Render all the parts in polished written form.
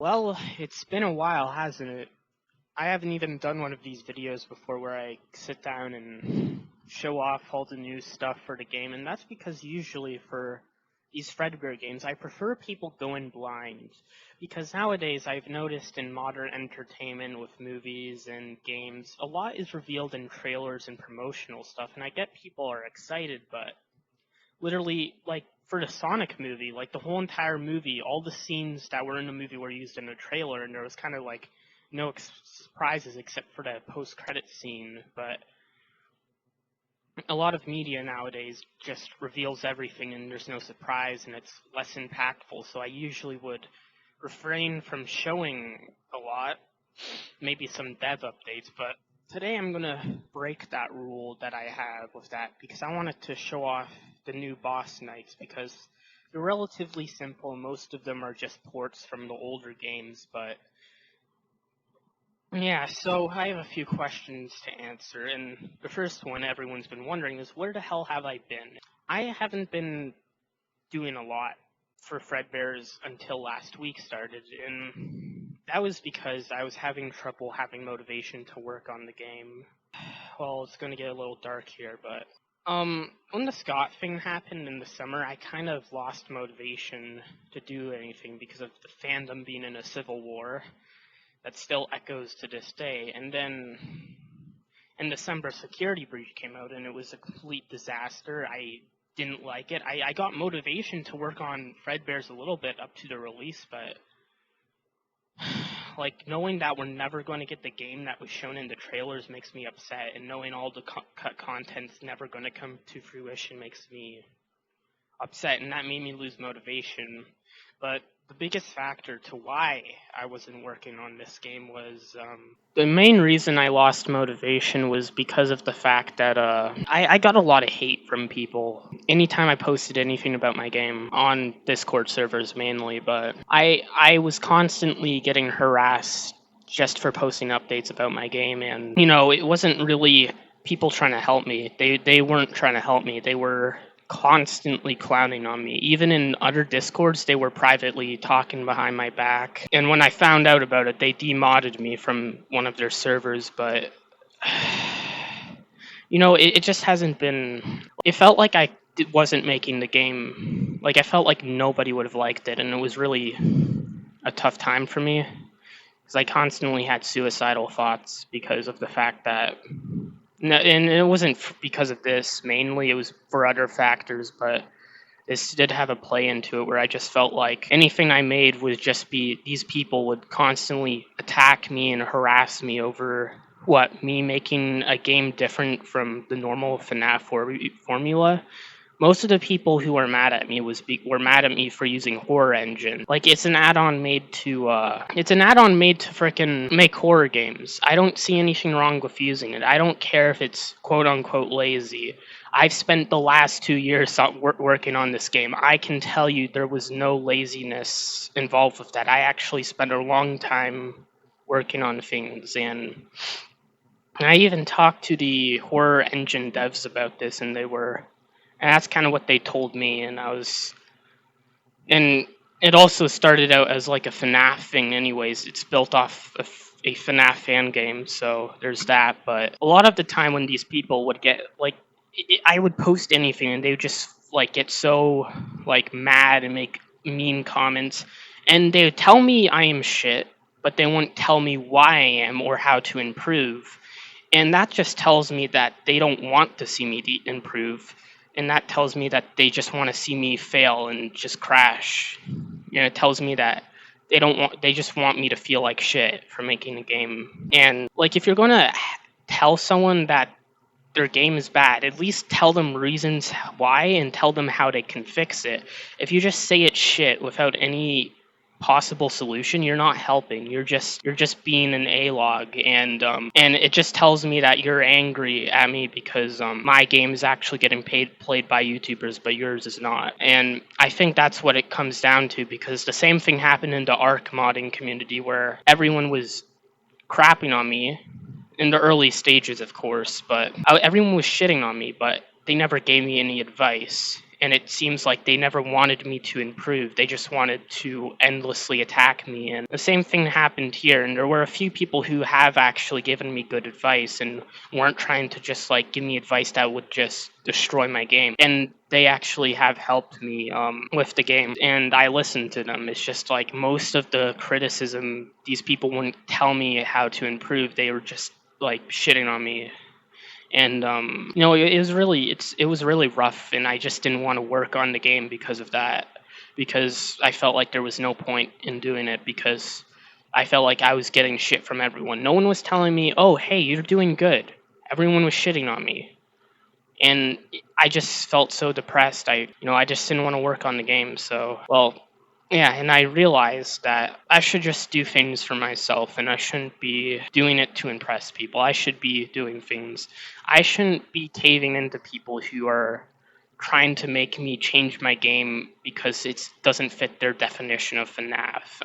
Well, it's been a while, hasn't it? I haven't even done one of these videos before where I sit down and show off all the new stuff for the game, and that's because usually for these Fredbear games, I prefer people go in blind. Because nowadays, I've noticed in modern entertainment with movies and games, a lot is revealed in trailers and promotional stuff, and I get people are excited, but literally, like, for the Sonic movie, like the whole entire movie, all the scenes that were in the movie were used in the trailer, and there was kind of like no surprises except for the post-credit scene. But a lot of media nowadays just reveals everything, and there's no surprise, and it's less impactful. So I usually would refrain from showing a lot, maybe some dev updates, but today I'm gonna break that rule that I have with that because I wanted to show off the new boss knights because they're relatively simple. Most of them are just ports from the older games, but yeah, so I have a few questions to answer, and the first one everyone's been wondering is where the hell have I been? I haven't been doing a lot for Fredbears until last week started, and that was because I was having trouble having motivation to work on the game. Well, it's going to get a little dark here, but when the Scott thing happened in the summer, I kind of lost motivation to do anything because of the fandom being in a civil war that still echoes to this day. And then in December, Security Breach came out, and it was a complete disaster. I didn't like it. I got motivation to work on Fredbears a little bit up to the release, but like knowing that we're never going to get the game that was shown in the trailers makes me upset, and knowing all the cut content's never going to come to fruition makes me upset, and that made me lose motivation. But the biggest factor to why I wasn't working on this game was the main reason I lost motivation was because of the fact that I got a lot of hate from people anytime I posted anything about my game on Discord servers mainly, but I was constantly getting harassed just for posting updates about my game, and it wasn't really people trying to help me. They weren't trying to help me. They were constantly clowning on me. Even in other discords, they were privately talking behind my back. And when I found out about it, they demodded me from one of their servers. But it just hasn't been. It felt like I wasn't making the game. Like I felt like nobody would have liked it, and it was really a tough time for me because I constantly had suicidal thoughts because of the fact that no, and it wasn't because of this mainly, it was for other factors, but this did have a play into it where I just felt like anything I made would just be these people would constantly attack me and harass me over me making a game different from the normal FNAF formula. Most of the people who were mad at me were mad at me for using Horror Engine. Like it's an add-on made to frickin' make horror games. I don't see anything wrong with using it. I don't care if it's quote unquote lazy. I've spent the last 2 years working on this game. I can tell you there was no laziness involved with that. I actually spent a long time working on things, and I even talked to the Horror Engine devs about this, and that's kind of what they told me, and it also started out as like a FNAF thing anyways. It's built off of a FNAF fan game, so there's that, but a lot of the time when these people would get, like, I would post anything, and they would just, like, get so, like, mad and make mean comments, and they would tell me I am shit, but they wouldn't tell me why I am or how to improve, and that just tells me that they don't want to see me improve, and that tells me that they just want to see me fail and just crash. It tells me that they just want me to feel like shit for making a game. And like if you're going to tell someone that their game is bad, at least tell them reasons why and tell them how they can fix it. If you just say it's shit without any possible solution, you're not helping. You're just being an A-log, and it just tells me that you're angry at me because my game is actually getting played by YouTubers, but yours is not. And I think that's what it comes down to, because the same thing happened in the Ark modding community where everyone was crapping on me in the early stages, of course, but everyone was shitting on me, but they never gave me any advice. and it seems like they never wanted me to improve. They just wanted to endlessly attack me. And the same thing happened here. And there were a few people who have actually given me good advice and weren't trying to just like give me advice that would just destroy my game. And they actually have helped me with the game, and I listened to them. It's just like most of the criticism, these people wouldn't tell me how to improve. They were just like shitting on me, and it was really rough, and I just didn't want to work on the game because of that, because I felt like there was no point in doing it, because I felt like I was getting shit from everyone. No one was telling me, "Oh, hey, you're doing good." Everyone was shitting on me, and I just felt so depressed. I just didn't want to work on the game. So, well, yeah, and I realized that I should just do things for myself, and I shouldn't be doing it to impress people. I should be doing things. I shouldn't be caving into people who are trying to make me change my game because it doesn't fit their definition of FNAF.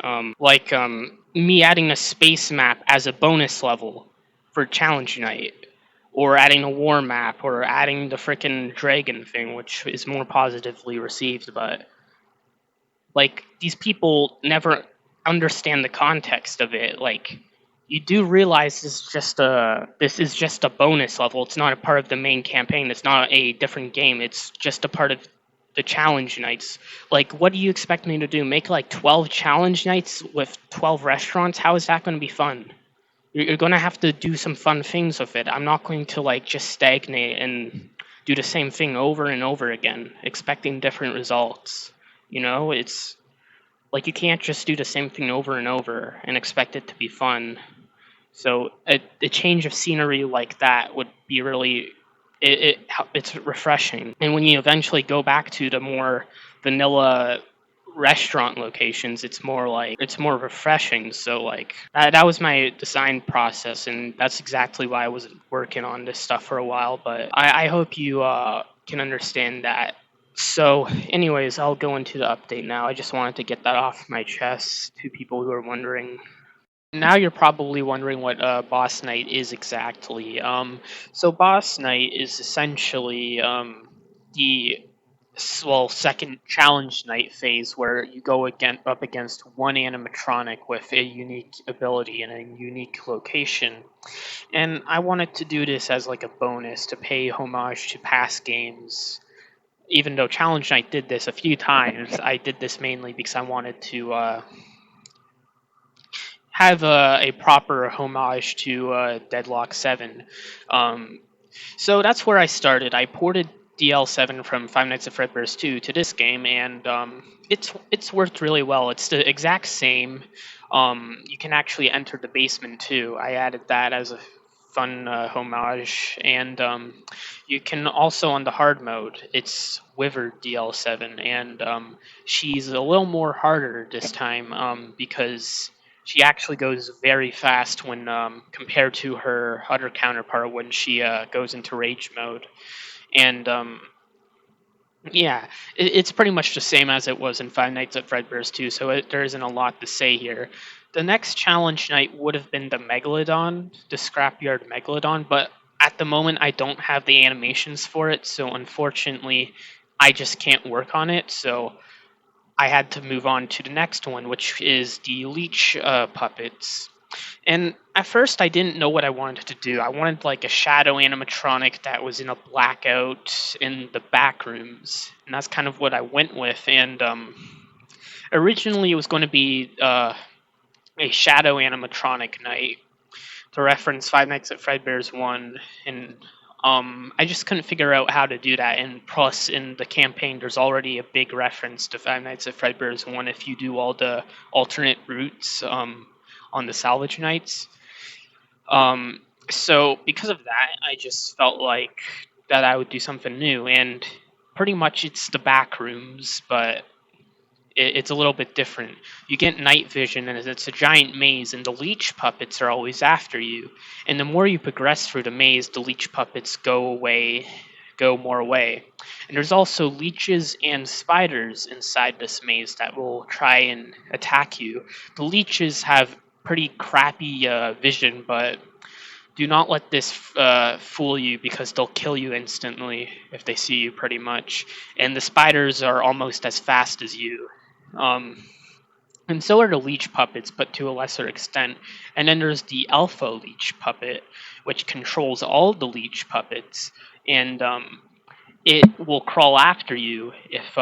Me adding a space map as a bonus level for Challenge Night, or adding a war map, or adding the frickin' dragon thing, which is more positively received, but like these people never understand the context of it. Like, you do realize this is just a bonus level. It's not a part of the main campaign. It's not a different game. It's just a part of the challenge nights. Like, what do you expect me to do? Make like 12 challenge nights with 12 restaurants? How is that going to be fun? You're going to have to do some fun things with it. I'm not going to like just stagnate and do the same thing over and over again, expecting different results. It's like you can't just do the same thing over and over and expect it to be fun. So a change of scenery like that would be really it's refreshing. And when you eventually go back to the more vanilla restaurant locations, it's more refreshing. So like that was my design process, and that's exactly why I was working on this stuff for a while. But I hope you can understand that. So, anyways, I'll go into the update now. I just wanted to get that off my chest to people who are wondering. Now you're probably wondering what Boss Night is exactly. So Boss Night is essentially the second challenge night phase, where you go up against one animatronic with a unique ability in a unique location. And I wanted to do this as like a bonus to pay homage to past games. Even though Challenge Night did this a few times, I did this mainly because I wanted to have a proper homage to Deadlock 7. So that's where I started. I ported DL7 from Five Nights at Fredbear's 2 to this game, and it's worked really well. It's the exact same. You can actually enter the basement too. I added that as a fun homage, and you can also, on the hard mode, it's Withered DL7, and she's a little more harder this time because she actually goes very fast when compared to her other counterpart when she goes into rage mode. And yeah, it's pretty much the same as it was in Five Nights at Fredbear's 2, so there isn't a lot to say here. The next challenge night would have been the Megalodon, the Scrapyard Megalodon, but at the moment I don't have the animations for it, so unfortunately I just can't work on it, so I had to move on to the next one, which is the Leech puppets. And at first, I didn't know what I wanted to do. I wanted like a shadow animatronic that was in a blackout in the back rooms, and that's kind of what I went with. And originally, it was going to be a shadow animatronic night to reference Five Nights at Fredbear's 1, and I just couldn't figure out how to do that. And plus, in the campaign, there's already a big reference to Five Nights at Fredbear's 1 if you do all the alternate routes on the salvage nights. So because of that, I just felt like that I would do something new, and pretty much it's the back rooms, but it's a little bit different. You get night vision, and it's a giant maze, and the leech puppets are always after you. And the more you progress through the maze, the leech puppets go more away. And there's also leeches and spiders inside this maze that will try and attack you. The leeches have pretty crappy vision, but Do not let this fool you, because they'll kill you instantly if they see you, pretty much. And the spiders are almost as fast as you. Um, and so are the leech puppets, but to a lesser extent. And then there's the alpha leech puppet, which controls all the leech puppets, and it will crawl after you if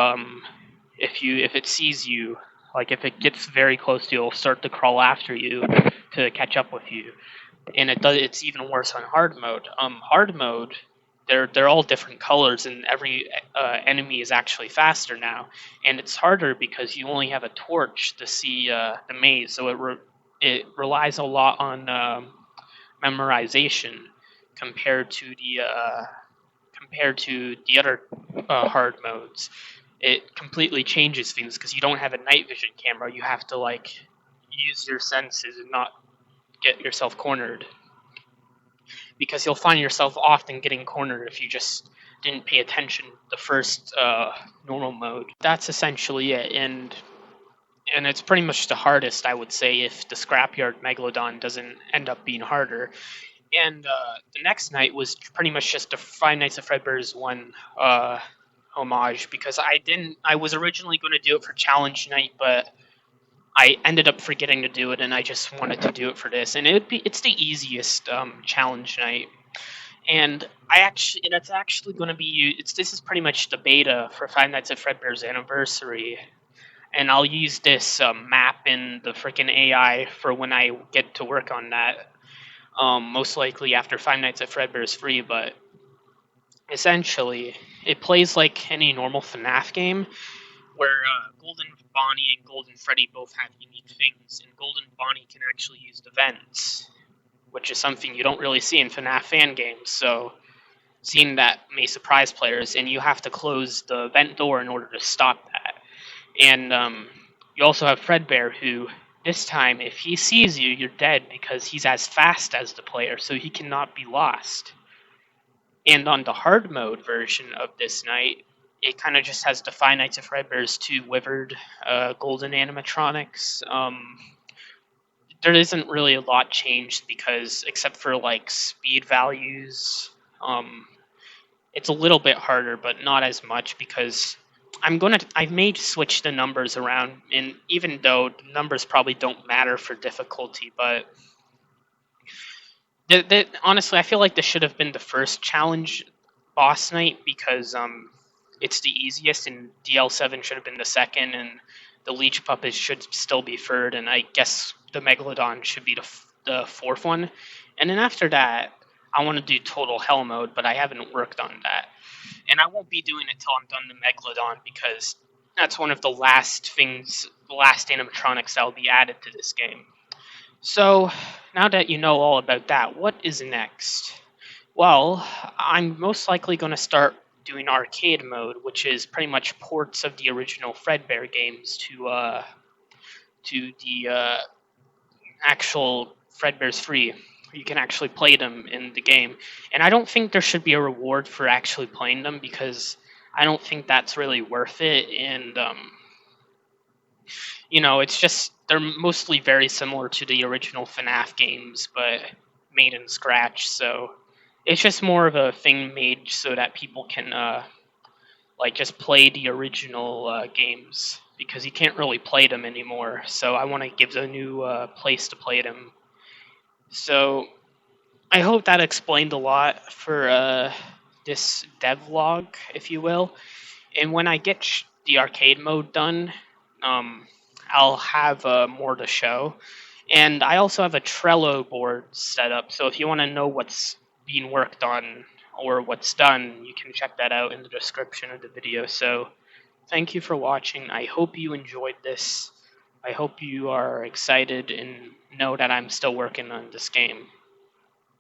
it sees you. Like if it gets very close to you, it'll start to crawl after you to catch up with you. And it's even worse on hard mode. Hard mode, they're all different colors, and every enemy is actually faster now. And it's harder because you only have a torch to see the maze, so it relies a lot on memorization compared to the other hard modes. It completely changes things because you don't have a night vision camera. You have to like use your senses and not get yourself cornered, because you'll find yourself often getting cornered if you just didn't pay attention the first normal mode. That's essentially it, and it's pretty much the hardest, I would say, if the Scrapyard Megalodon doesn't end up being harder. And the next night was pretty much just a Five Nights at Fredbear's one homage, because I was originally going to do it for challenge night, but I ended up forgetting to do it, and I just wanted to do it for this. And it's the easiest challenge night, and it's actually going to be this is pretty much the beta for Five Nights at Fredbear's anniversary, and I'll use this map in the freaking AI for when I get to work on that. Most likely after Five Nights at Fredbear's free, but essentially it plays like any normal FNAF game, where Golden Bonnie and Golden Freddy both have unique things, and Golden Bonnie can actually use the vents, which is something you don't really see in FNAF fan games. So seeing that may surprise players, and you have to close the vent door in order to stop that. And you also have Fredbear, who this time, if he sees you, you're dead, because he's as fast as the player, so he cannot be lost. And on the hard mode version of this night, it kind of just has the Five Nights at Fredbear's 2 withered golden animatronics. There isn't really a lot changed, because except for like speed values, it's a little bit harder, but not as much, because I may switch the numbers around, and even though the numbers probably don't matter for difficulty, but honestly, I feel like this should have been the first challenge boss night, because it's the easiest, and DL7 should have been the second, and the Leech Puppets should still be third, and I guess the Megalodon should be the fourth one. And then after that, I want to do Total Hell mode, but I haven't worked on that. And I won't be doing it until I'm done the Megalodon, because that's one of the last animatronics that will be added to this game. So, now that you know all about that, what is next? Well, I'm most likely going to start doing arcade mode, which is pretty much ports of the original Fredbear games to the actual Fredbear's free. You can actually play them in the game, and I don't think there should be a reward for actually playing them, because I don't think that's really worth it. And it's just they're mostly very similar to the original FNAF games, but made in scratch. So it's just more of a thing made so that people can just play the original games, because you can't really play them anymore. So I want to give a new place to play them. So I hope that explained a lot for this devlog, if you will. And when I get the arcade mode done, I'll have more to show. And I also have a Trello board set up, so if you want to know what's being worked on or what's done, you can check that out in the description of the video. So thank you for watching. I hope you enjoyed this. I hope you are excited and know that I'm still working on this game.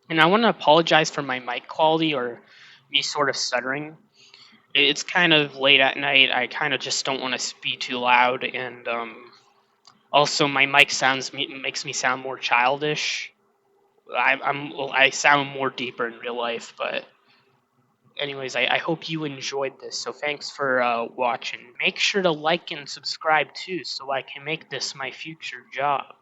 And I want to apologize for my mic quality, or me sort of stuttering. It's kind of late at night. I kind of just don't want to be too loud, and also my mic makes me sound more childish. I sound more deeper in real life, but anyways, I hope you enjoyed this. So thanks for watching. Make sure to like and subscribe too, so I can make this my future job.